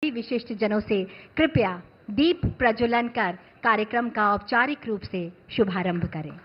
सभी विशिष्ट जनों से कृपया दीप प्रज्वलन कर कार्यक्रम का औपचारिक रूप से शुभारंभ करें।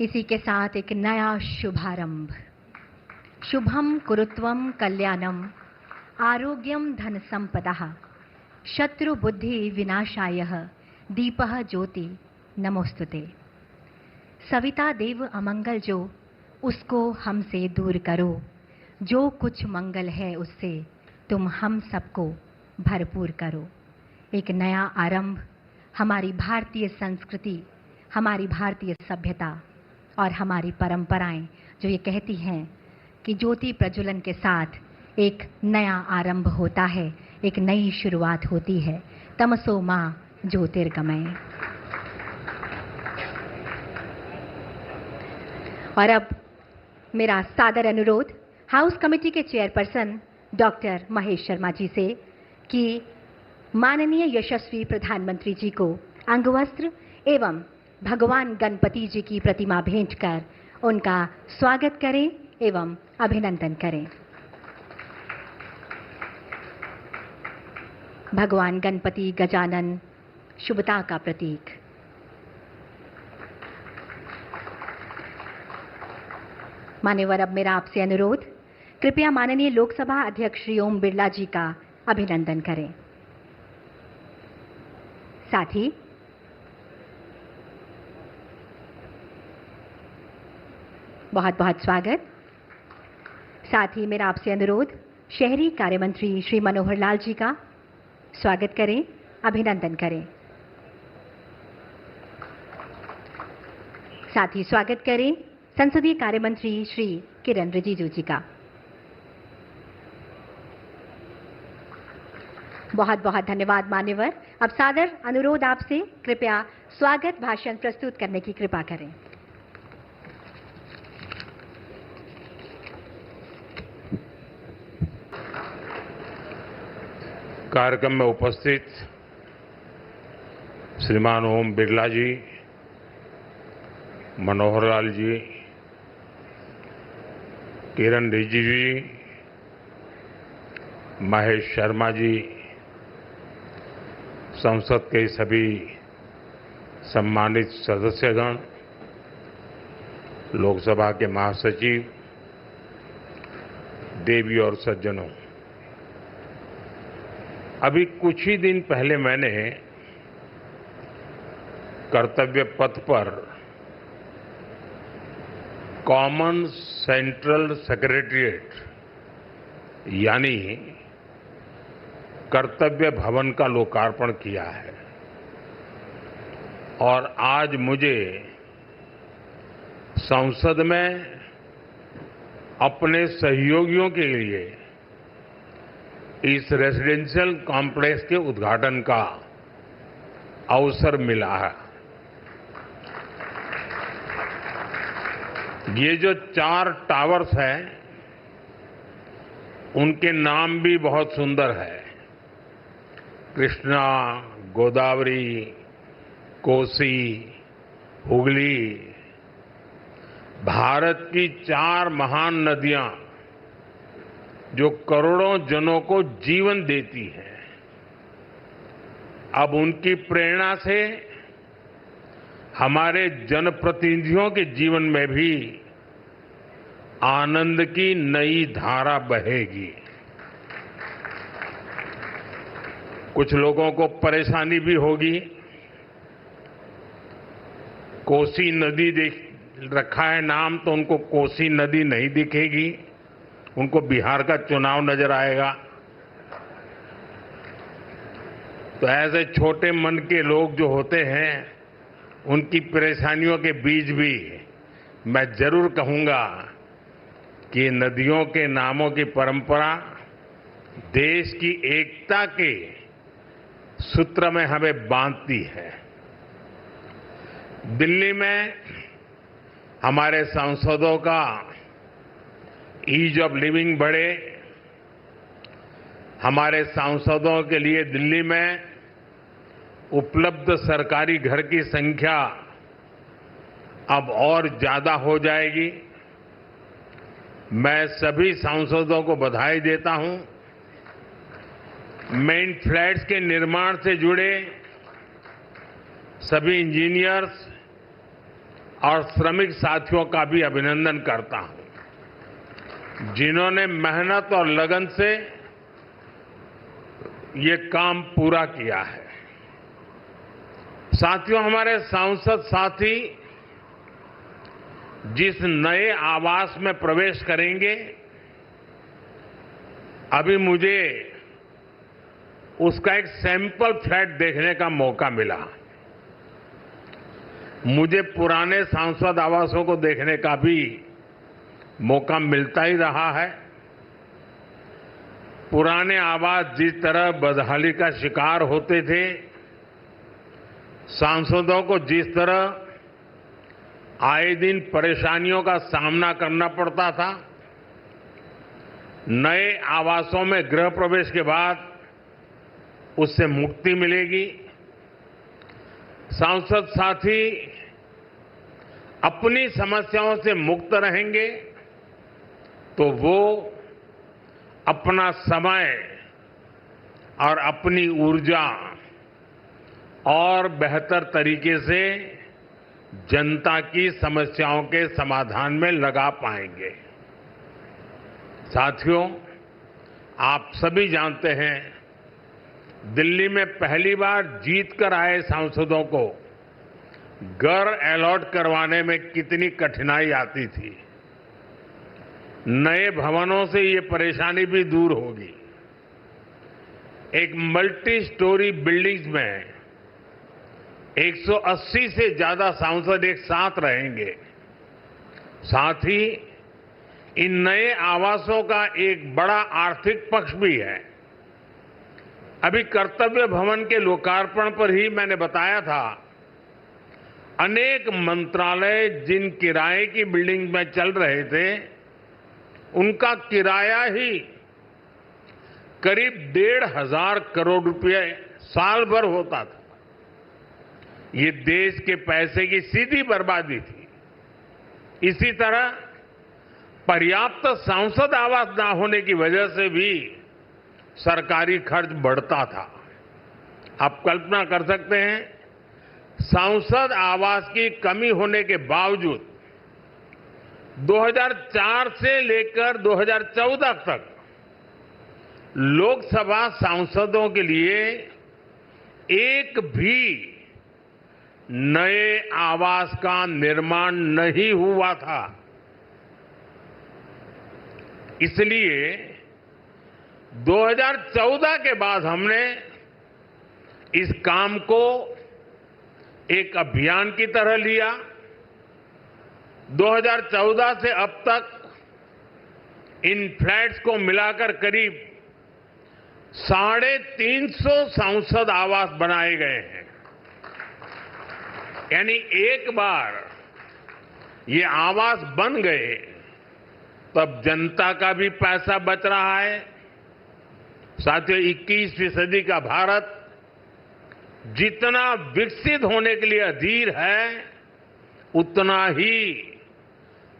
इसी के साथ एक नया शुभारंभ। शुभम कुरुत्वम कल्याणम आरोग्यम धन संपदा शत्रु बुद्धि विनाशाय दीपः ज्योति नमोस्तुते। सविता देव अमंगल जो उसको हमसे दूर करो, जो कुछ मंगल है उससे तुम हम सबको भरपूर करो। एक नया आरंभ, हमारी भारतीय संस्कृति, हमारी भारतीय सभ्यता और हमारी परंपराएं जो ये कहती हैं कि ज्योति प्रज्वलन के साथ एक नया आरंभ होता है, एक नई शुरुआत होती है। तमसो मां ज्योतिर्गमय। और अब मेरा सादर अनुरोध हाउस कमेटी के चेयरपर्सन डॉक्टर महेश शर्मा जी से कि माननीय यशस्वी प्रधानमंत्री जी को अंगवस्त्र एवं भगवान गणपति जी की प्रतिमा भेंट कर उनका स्वागत करें एवं अभिनंदन करें। भगवान गणपति गजानन शुभता का प्रतीक। मान्यवर, अब मेरा आपसे अनुरोध, कृपया माननीय लोकसभा अध्यक्ष श्री ओम बिरला जी का अभिनंदन करें। साथ ही बहुत बहुत स्वागत। साथ ही मेरा आपसे अनुरोध, शहरी कार्य मंत्री श्री मनोहर लाल जी का स्वागत करें, अभिनंदन करें। साथ ही स्वागत करें संसदीय कार्य मंत्री श्री किरण रिजिजू जी का। बहुत बहुत धन्यवाद मान्यवर। अब सादर अनुरोध आपसे, कृपया स्वागत भाषण प्रस्तुत करने की कृपा करें। कार्यक्रम में उपस्थित श्रीमान ओम बिरला जी, मनोहर लाल जी, किरण रिजिजू जी, महेश शर्मा जी, संसद के सभी सम्मानित सदस्यगण, लोकसभा के महासचिव, देवी और सज्जनों, अभी कुछ ही दिन पहले मैंने कर्तव्य पथ पर कॉमन सेंट्रल सेक्रेटेरिएट यानी कर्तव्य भवन का लोकार्पण किया है और आज मुझे संसद में अपने सहयोगियों के लिए इस रेजिडेंशियल कॉम्प्लेक्स के उद्घाटन का अवसर मिला है। ये जो 4 टावर्स हैं, उनके नाम भी बहुत सुंदर है। कृष्णा, गोदावरी, कोसी, हुगली, भारत की 4 महान नदियां जो करोड़ों जनों को जीवन देती है, अब उनकी प्रेरणा से हमारे जनप्रतिनिधियों के जीवन में भी आनंद की नई धारा बहेगी। कुछ लोगों को परेशानी भी होगी। कोसी नदी देख रखा है नाम, तो उनको कोसी नदी नहीं दिखेगी, उनको बिहार का चुनाव नजर आएगा। तो ऐसे छोटे मन के लोग जो होते हैं, उनकी परेशानियों के बीच भी मैं जरूर कहूंगा कि नदियों के नामों की परंपरा देश की एकता के सूत्र में हमें बांधती है। दिल्ली में हमारे सांसदों का ईज ऑफ लिविंग बढ़े, हमारे सांसदों के लिए दिल्ली में उपलब्ध सरकारी घर की संख्या अब और ज्यादा हो जाएगी। मैं सभी सांसदों को बधाई देता हूं। मेन फ्लैट्स के निर्माण से जुड़े सभी इंजीनियर्स और श्रमिक साथियों का भी अभिनंदन करता हूं, जिन्होंने मेहनत और लगन से ये काम पूरा किया है। साथियों, हमारे सांसद साथी जिस नए आवास में प्रवेश करेंगे, अभी मुझे उसका एक सैंपल फ्लैट देखने का मौका मिला। मुझे पुराने सांसद आवासों को देखने का भी मौका मिलता ही रहा है। पुराने आवास जिस तरह बदहाली का शिकार होते थे, सांसदों को जिस तरह आए दिन परेशानियों का सामना करना पड़ता था, नए आवासों में गृह प्रवेश के बाद उससे मुक्ति मिलेगी। सांसद साथी अपनी समस्याओं से मुक्त रहेंगे तो वो अपना समय और अपनी ऊर्जा और बेहतर तरीके से जनता की समस्याओं के समाधान में लगा पाएंगे। साथियों, आप सभी जानते हैं, दिल्ली में पहली बार जीत कर आए सांसदों को घर अलॉट करवाने में कितनी कठिनाई आती थी। नए भवनों से ये परेशानी भी दूर होगी। एक मल्टी स्टोरी बिल्डिंग्स में 180 से ज्यादा सांसद एक साथ रहेंगे। साथ ही इन नए आवासों का एक बड़ा आर्थिक पक्ष भी है। अभी कर्तव्य भवन के लोकार्पण पर ही मैंने बताया था, अनेक मंत्रालय जिन किराए की बिल्डिंग में चल रहे थे, उनका किराया ही करीब 1,500 करोड़ रुपए साल भर होता था। ये देश के पैसे की सीधी बर्बादी थी। इसी तरह पर्याप्त सांसद आवास ना होने की वजह से भी सरकारी खर्च बढ़ता था। आप कल्पना कर सकते हैं, सांसद आवास की कमी होने के बावजूद 2004 से लेकर 2014 तक लोकसभा सांसदों के लिए एक भी नए आवास का निर्माण नहीं हुआ था। इसलिए 2014 के बाद हमने इस काम को एक अभियान की तरह लिया। 2014 से अब तक इन फ्लैट्स को मिलाकर करीब 350 सांसद आवास बनाए गए हैं। यानी एक बार ये आवास बन गए तब जनता का भी पैसा बच रहा है। साथियों, 21वीं सदी का भारत जितना विकसित होने के लिए अधीर है, उतना ही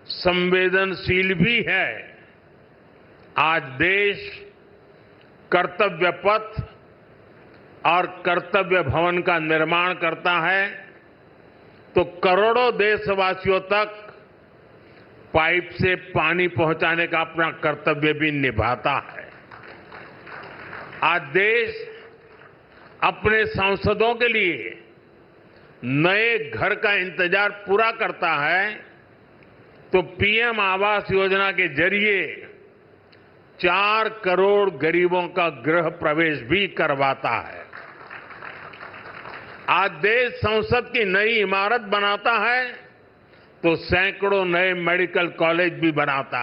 संवेदनशील भी है। आज देश कर्तव्य पथ और कर्तव्य भवन का निर्माण करता है तो करोड़ों देशवासियों तक पाइप से पानी पहुंचाने का अपना कर्तव्य भी निभाता है। आज देश अपने सांसदों के लिए नए घर का इंतजार पूरा करता है तो पीएम आवास योजना के जरिए 4 करोड़ गरीबों का गृह प्रवेश भी करवाता है। आज देश संसद की नई इमारत बनाता है तो सैकड़ों नए मेडिकल कॉलेज भी बनाता है।